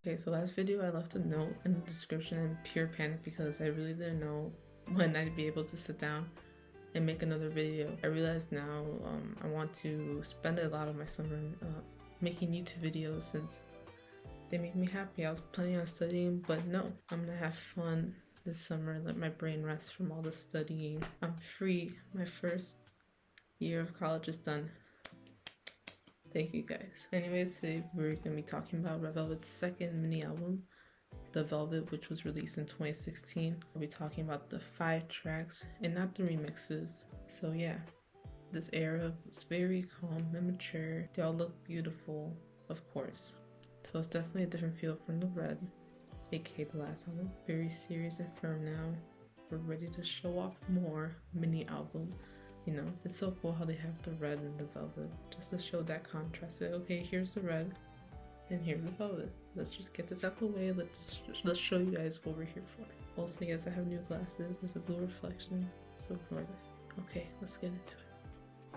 Okay, so last video I left a note in the description in pure panic because I really didn't know when I'd be able to sit down and make another video. I realize now I want to spend a lot of my summer making YouTube videos since they make me happy. I was planning on studying, but no, I'm gonna have fun this summer, let my brain rest from all the studying. I'm free. My first year of college is done. Thank you guys. Anyways, today we're gonna be talking about Red Velvet's second mini album, The Velvet, which was released in 2016. We'll be talking about the 5 tracks and not the remixes. So yeah, this era was very calm and mature. They all look beautiful, of course. So it's definitely a different feel from the Red, aka the last album. Very serious and firm now. We're ready to show off more mini album. You know, it's so cool how they have the Red and the Velvet, just to show that contrast. Like, okay, here's the Red, and here's the Velvet. Let's just get this out the way. Let's show you guys what we're here for. Also, yes, I have new glasses. There's a blue reflection, so ignore that. Okay, let's get into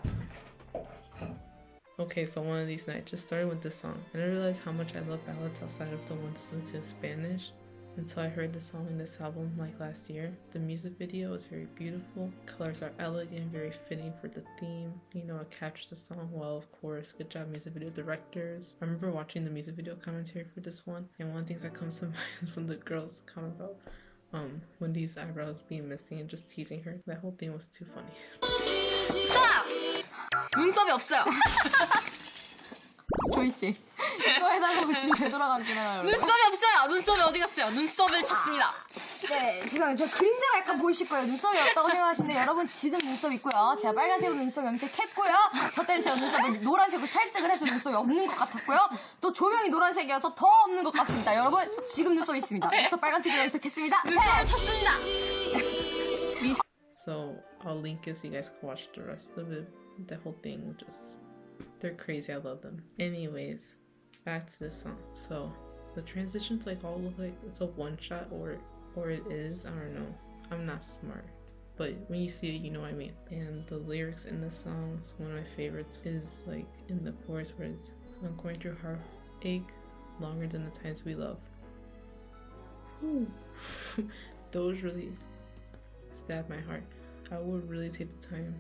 it. Okay, so one of these nights just started with this song, and I realized how much I love ballads outside of the ones listened to in Spanish until I heard the song in this album like last year. The music video is very beautiful, colors are elegant, very fitting for the theme. You know, it captures the song well, of course. Good job, music video directors. I remember watching the music video commentary for this one, and one of the things that comes to mind is when the girls comment about Wendy's eyebrows being missing and just teasing her. That whole thing was too funny. Stop! 눈썹이 없어요. 조이씨 이거 해달라고 지금 되돌아가긴 해요. 눈썹이 없어요. 눈썹이 어디 갔어요? 눈썹을 찾습니다. 네, 죄송해요. 저 그림자가 약간 보이실 거예요. 눈썹이 없다고 생각하시는데 여러분 지금 눈썹 있고요. 제가 빨간색으로 눈썹 염색했고요. 저 때는 제가 눈썹을 노란색으로 탈색을 해서 눈썹이 없는 것 같았고요. 또 조명이 노란색이어서 더 없는 것 같습니다. 여러분 지금 눈썹 있습니다. 눈썹 빨간색으로 염색했습니다. 눈썹을 찾습니다. So I'll link it so you guys can watch the rest of it. The whole thing just, they're crazy. I love them. Anyways, back to this song. So the transitions like all look like it's a one shot or it is. I don't know. I'm not smart, but when you see it, you know what I mean. And the lyrics in the songs, one of my favorites is like in the chorus where it's, I'm going through heartache longer than the times we love. Whew. Those really stabbed my heart. I would really take the time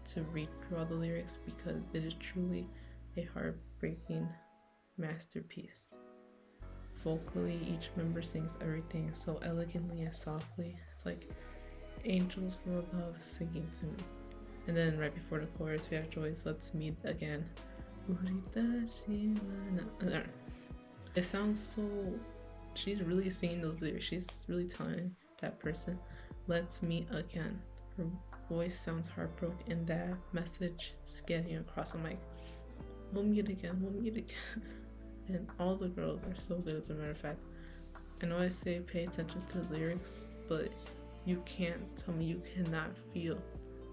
to read through all the lyrics because it is truly a heartbreaking masterpiece. Vocally, each member sings everything so elegantly and softly. It's like angels from above singing to me. And then right before the chorus, we have Joy's Let's Meet Again. It sounds so... She's really singing those lyrics. She's really telling that person, let's meet again. Her voice sounds heartbroken and that message is getting across. I'm like, we'll meet again, we'll meet again. And all the girls are so good, as a matter of fact. I know I say pay attention to the lyrics, but you can't tell me you cannot feel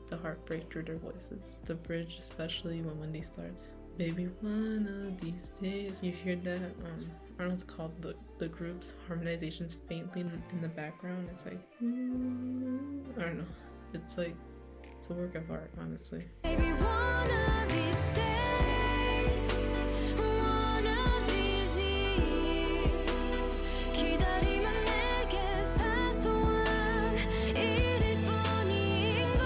the heartbreak through their voices. The bridge, especially when Wendy starts, baby, one of these days. You hear that, I don't know what's called, the group's harmonizations faintly in the background. It's like, I don't know. It's like, it's a work of art, honestly. Baby, one of these days, one of these years, 기다리면 내게 사소한 일일 뿐인 걸.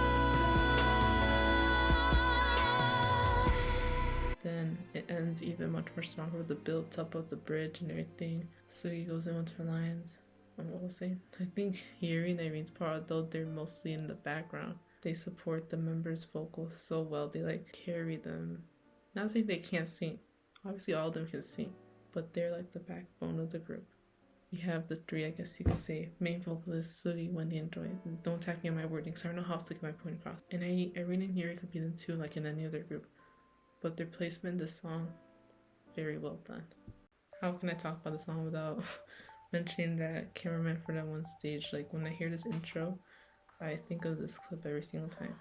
Then it ends even much more stronger with the build up of the bridge and everything. Sugi goes in with her lines. What was I saying? I think Yuri and Irene's part, though they're mostly in the background, they support the members' vocals so well. They like carry them. Not saying they can't sing. Obviously all of them can sing, but they're like the backbone of the group. We have the 3, I guess you could say, main vocalists, Sugi, Wendy, and Joy. Don't attack me on my wording, so I don't know how to get my point across. And Irene and Yuri could be them too, like in any other group. But their placement in this song, very well done. How can I talk about the song without mentioning that cameraman for that one stage? Like when I hear this intro, I think of this clip every single time.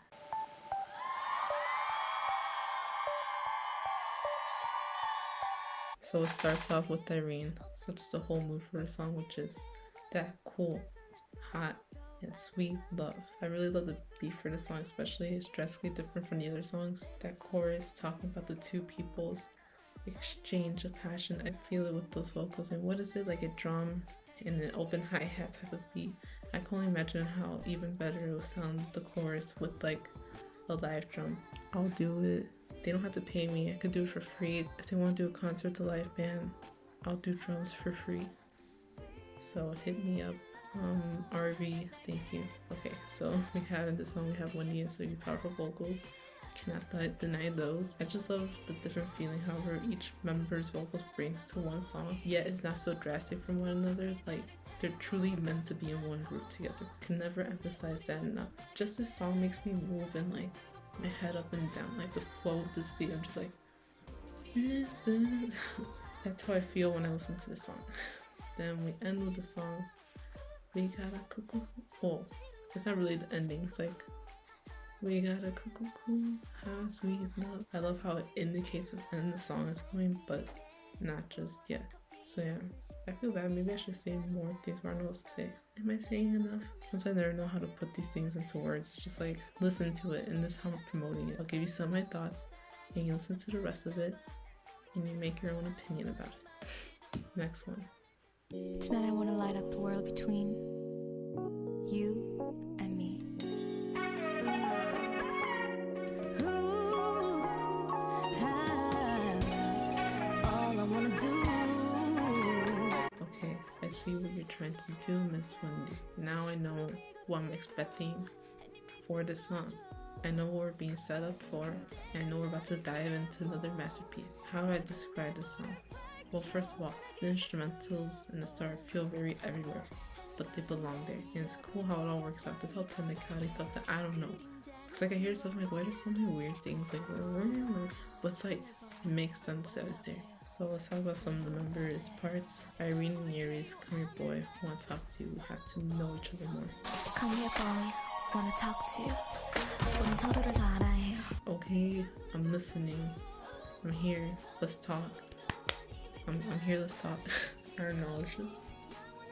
So it starts off with Irene, such as the whole mood for the song, which is that cool, hot, and sweet love. I really love the beat for the song, especially. It's drastically different from the other songs. That chorus talking about the two peoples exchange of passion. I feel it with those vocals. And what is it, like a drum and an open hi-hat type of beat? I can only imagine how even better it will sound the chorus with like a live drum. I'll do it. They don't have to pay me. I could do it for free. If they want to do a concert to live band, I'll do drums for free. So hit me up. RV, thank you. Okay, so we have in this song, we have Wendy and Sugi powerful vocals. Cannot deny those. I just love the different feeling however each member's vocals brings to one song, yet it's not so drastic from one another. Like they're truly meant to be in one group together. Can never emphasize that enough. Just this song makes me move and like my head up and down, like the flow of this beat. I'm just like that's how I feel when I listen to the song. Then we end with the songs. We got a cuckoo. Oh, it's not really the ending. It's like we got a cuckoo, how sweet love. I love how it indicates when the song is going, but not just yet. So yeah, I feel bad. Maybe I should say more things, but I don't know what to say. Am I saying enough? Sometimes I never know how to put these things into words. It's just like listen to it, and this is how I'm promoting it. I'll give you some of my thoughts, and you listen to the rest of it, and you make your own opinion about it. Next one. Tonight I want to light up the world between you and me. Ooh, all I want to do. Okay, I see what you're trying to do, Miss Wendy. Now I know what I'm expecting for this song. I know what we're being set up for, and I know we're about to dive into another masterpiece. How do I describe this song? Well, first of all, the instrumentals in the start feel very everywhere, but they belong there. And it's cool how it all works out. There's all technicality stuff that I don't know. It's like I hear stuff like, why are there so many weird things? Like, but it's like, it makes sense that it's there. So let's talk about some of the members' parts. Irene and Yuri's come here boy, want to talk to you. We have to know each other more. Come here, boy. Wanna talk to you. 우리 서로를 다 알아야 해요. Okay, I'm listening. I'm here. Let's talk. I'm here, let's talk. I don't know, it's just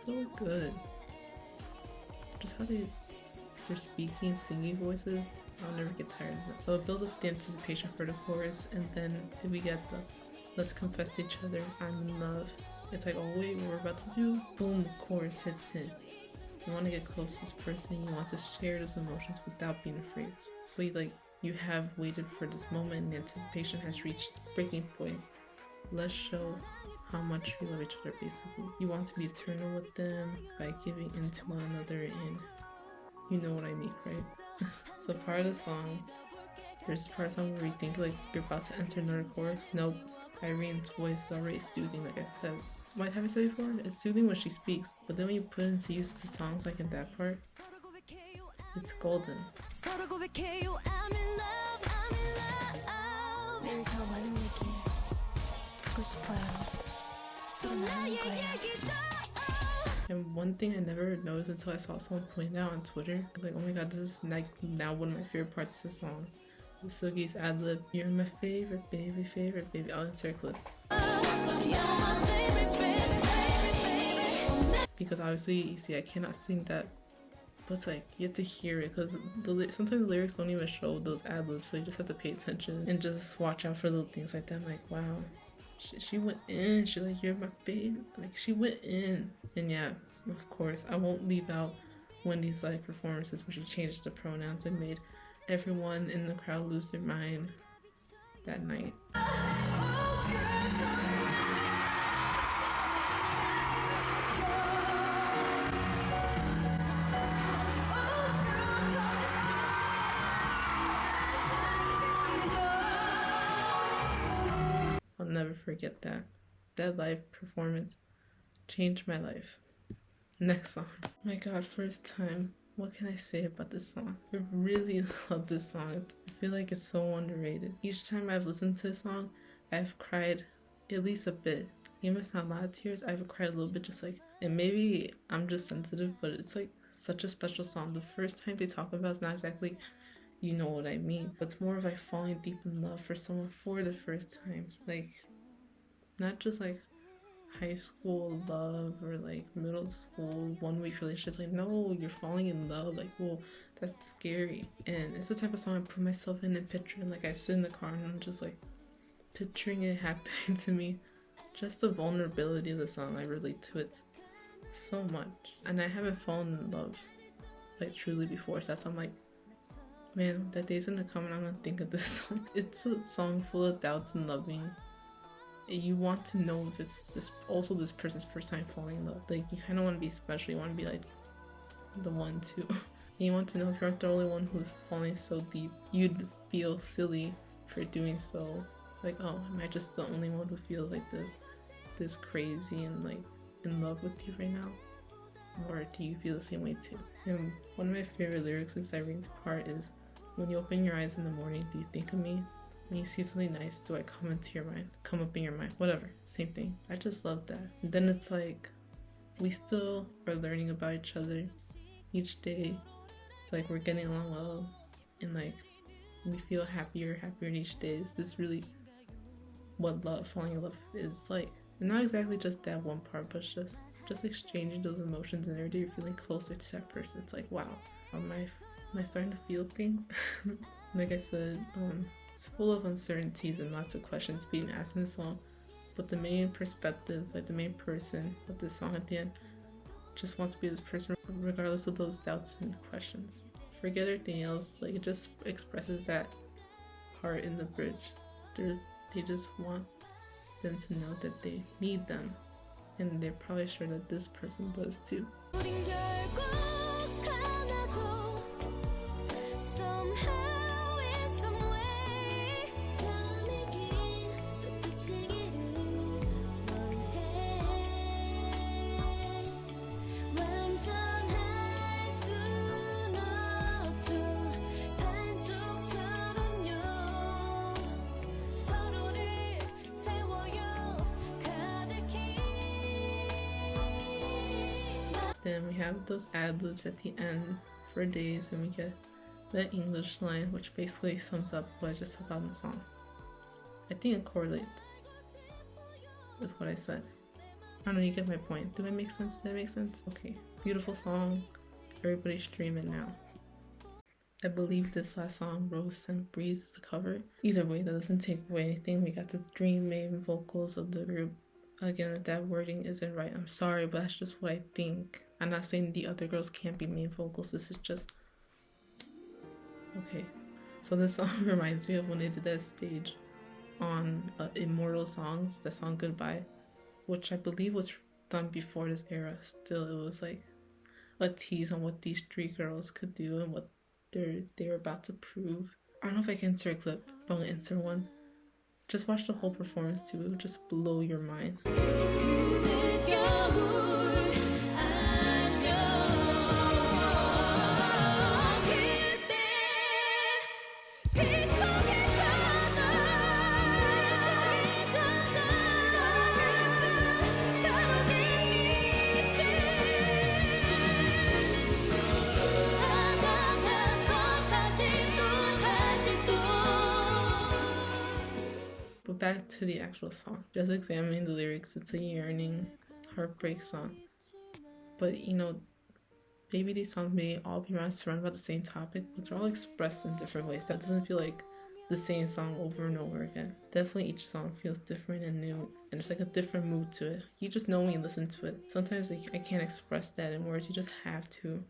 so good. Just how they're speaking, singing voices, I'll never get tired of it. So it builds up the anticipation for the chorus, and then we get the let's confess to each other, I'm in love. It's like, oh wait, what we're about to do? Boom, chorus hits in. You want to get close to this person, you want to share those emotions without being afraid. But you have waited for this moment, and the anticipation has reached its breaking point. Let's show how much we love each other, basically. You want to be eternal with them by giving into one another, and you know what I mean, right? So part of the song, there's part of the song where you think like you're about to enter another chorus. Nope, Irene's voice is already soothing, like I said. What have I said before? It's soothing when she speaks, but then when you put it into use the songs like in that part, it's golden. 매일 더 많은 얘기 듣고 싶어요. And one thing I never noticed until I saw someone point out on Twitter, like, oh my god, this is like now one of my favorite parts of the song. Sugi's ad-lib, you're my favorite baby. I'll insert a clip. Because obviously, you see, I cannot sing that, but it's like, you have to hear it, because sometimes the lyrics don't even show those ad-libs, so you just have to pay attention and just watch out for little things like that. I'm like, wow. She went in. She like, you're my favorite. Like, she went in. And yeah, of course, I won't leave out Wendy's live performances where she changed the pronouns and made everyone in the crowd lose their mind that night. I'll never forget that. That live performance changed my life. Next song. My god, first time. What can I say about this song? I really love this song. I feel like it's so underrated. Each time I've listened to this song, I've cried at least a bit. Even if it's not a lot of tears, I've cried a little bit, just like, and maybe I'm just sensitive, but it's like such a special song. The first time they talk about it's not exactly, you know what I mean, but it's more of like falling deep in love for someone for the first time. Like, not just like high school love or like middle school 1 week relationship. Like, no, you're falling in love. Like, whoa, that's scary. And it's the type of song I put myself in and picture. And like, I sit in the car and I'm just like picturing it happening to me. Just the vulnerability of the song, I relate to it so much. And I haven't fallen in love like truly before, so that's why I'm like, man, that day's gonna come and I'm gonna think of this song. It's a song full of doubts and loving. You want to know if it's this person's first time falling in love. Like, you kind of want to be special. You want to be like the one too. You want to know if you're the only one who's falling so deep. You'd feel silly for doing so. Like, oh, am I just the only one who feels like this crazy and like in love with you right now? Or do you feel the same way too? And one of my favorite lyrics in Cyrene's part is, when you open your eyes in the morning, do you think of me? When you see something nice, do I come into your mind? Come up in your mind? Whatever. Same thing. I just love that. And then it's like, we still are learning about each other each day. It's like we're getting along well, and like we feel happier each day. Is this really what love, falling in love is like? And not exactly just that one part, but just exchanging those emotions, and every day you're feeling closer to that person. It's like, wow, am I starting to feel things? Like I said, it's full of uncertainties and lots of questions being asked in the song, but the main perspective, like the main person of this song at the end, just wants to be this person regardless of those doubts and questions. Forget everything else, like it just expresses that part in the bridge. They just want them to know that they need them, and they're probably sure that this person does too. Then we have those ad-libs at the end for days, and we get the English line, which basically sums up what I just said about the song. I think it correlates with what I said. I don't know, you get my point. Do I make sense? Did that make sense? Okay. Beautiful song. Everybody stream it now. I believe this last song, Rose Scent Breeze, is the cover. Either way, that doesn't take away anything. We got the three main vocals of the group. Again, if that wording isn't right, I'm sorry, but that's just what I think. I'm not saying the other girls can't be main vocals. This is just... okay. So this song reminds me of when they did that stage on Immortal Songs, the song Goodbye, which I believe was done before this era. Still, it was like a tease on what these three girls could do and what they were about to prove. I don't know if I can insert a clip, but I'm gonna insert one. Just watch the whole performance too, it will just blow your mind. But back to the actual song. Just examining the lyrics, it's a yearning, heartbreak song. But you know, maybe these songs may all be surrounded by the same topic, but they're all expressed in different ways. That doesn't feel like the same song over and over again. Definitely each song feels different and new, and there's like a different mood to it. You just know when you listen to it. Sometimes I can't express that in words, you just have to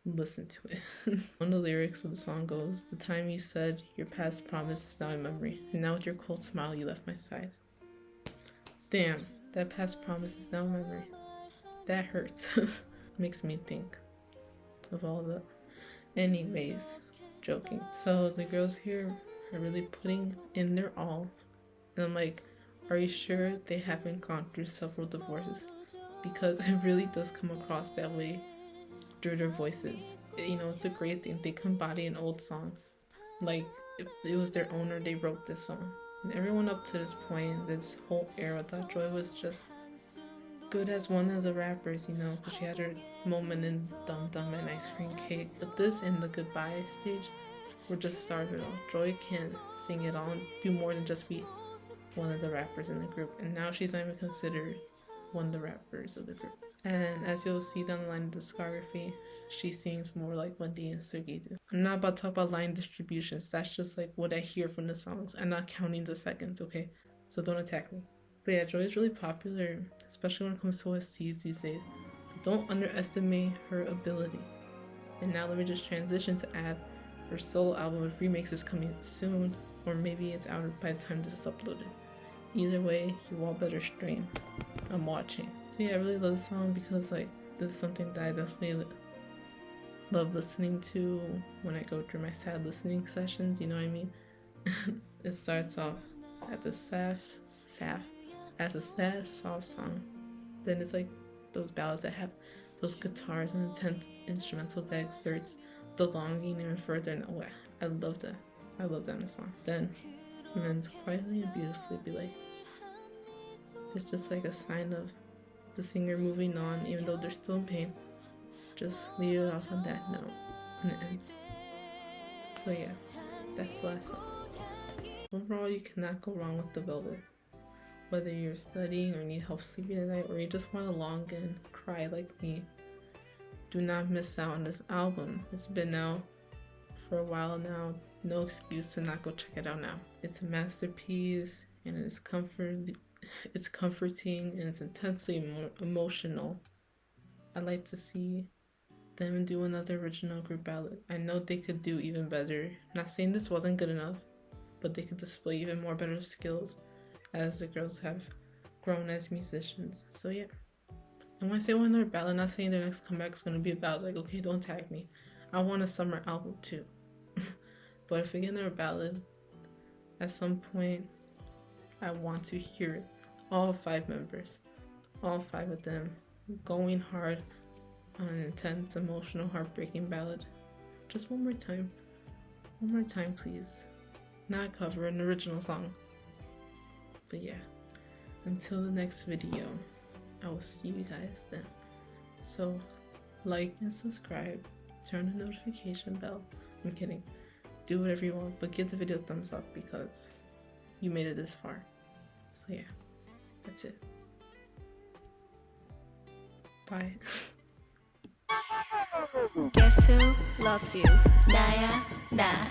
listen to it. One of the lyrics of the song goes, "The time you said your past promise is now a memory, and now with your cold smile you left my side." Damn, that past promise is now a memory. That hurts. Makes me think of all the... Anyways, joking. So the girls here are really putting in their all, and I'm like, are you sure they haven't gone through several divorces? Because it really does come across that way through their voices. You know, it's a great thing. They can embody an old song. Like, if it was their owner, they wrote this song. And everyone up to this point, this whole era, thought Joy was just good as one of the rappers, you know, because she had her moment in Dum Dum and Ice Cream Cake. But this and the Goodbye stage were just started off. Joy can sing it all and do more than just be one of the rappers in the group. And now she's not even considered one of the rappers of the group. And as you'll see down the line of the discography, she sings more like Wendy and Sugi do. I'm not about to talk about line distributions. That's just like what I hear from the songs. I'm not counting the seconds, okay? So don't attack me. But yeah, Joy is really popular, especially when it comes to OSTs these days. So don't underestimate her ability. And now let me just transition to add her solo album with remixes coming soon, or maybe it's out by the time this is uploaded. Either way, you all better stream. I'm watching. So yeah, I really love the song because like this is something that I definitely love listening to when I go through my sad listening sessions, you know what I mean? It starts off at the as a sad soft song. Then it's like those ballads that have those guitars and intense instrumentals that exerts the longing even further. And oh, I love that. I love that in the song. Then it ends quietly and beautifully. Be like, it's just like a sign of the singer moving on, even though they're still in pain. Just leave it off on that note, and it ends. So yeah, that's the last song. Overall, you cannot go wrong with The Velvet. Whether you're studying or need help sleeping at night, or you just want to long and cry like me, do not miss out on this album. It's been out for a while now. No excuse to not go check it out now. It's a masterpiece, and it's comforting, and it's intensely emotional. I'd like to see them do another original group ballad. I know they could do even better. Not saying this wasn't good enough, but they could display even more better skills as the girls have grown as musicians. So yeah. And when I say one another ballad, I'm not saying their next comeback is going to be about like, okay, don't tag me. I want a summer album too. But if we get another ballad, at some point, I want to hear it. All 5 members, all 5 of them going hard on an intense, emotional, heartbreaking ballad. Just one more time. One more time, please. Not a cover, an original song. But yeah, until the next video, I will see you guys then. So, like and subscribe, turn the notification bell. I'm kidding. Do whatever you want, but give the video a thumbs up because you made it this far. So yeah, that's it. Bye. Guess who loves you? 나야, 나.